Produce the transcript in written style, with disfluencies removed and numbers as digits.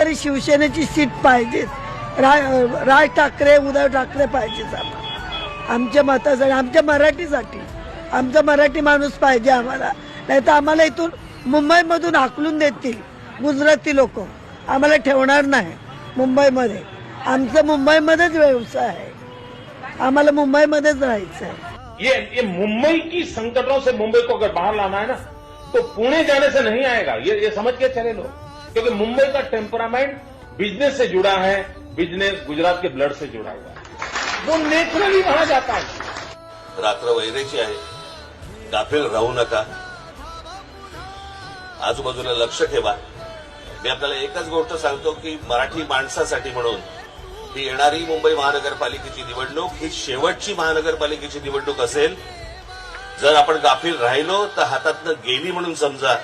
तरी शिवसेनेची सीट पाहिजे. राज ठाकरे उद्धव ठाकरे पाहिजेच आम्हाला, आमच्या मतासाठी, आमच्या मराठीसाठी. आमचा मराठी माणूस पाहिजे आम्हाला. नाही तर आम्हाला इथून मुंबईमधून हाकलून देतील गुजराती लोक. आम्हाला ठेवणार नाही मुंबईमध्ये. आमचं मुंबईमध्येच व्यवसाय आहे, आम्हाला मुंबईमध्येच राहायचं आहे. ये मुंबई की संकटों से मुंबई को अगर बाहर लाना है ना, तो पुणे जाने से नहीं आएगा. ये समझ के चले लोग, क्योंकि मुंबई का टेम्परामेंट बिजनेस से जुड़ा है. बिजनेस गुजरात के ब्लड से जुड़ा हुआ है, वो नेचुरली वहां जाता है. रात्र वैरेची आहे, गाफील राहू नका, आजूबाजूला लक्ष ठेवा. मी आपल्याला एकच गोष्ट सांगतो की मराठी माणसासाठी म्हणून ही येणारी मुंबई महानगरपालिकेची निवडणूक ही शेवटची महानगरपालिकेची निवडणूक असेल. जर आपण गाफील राहिलो तर हातातनं गेली म्हणून समजा.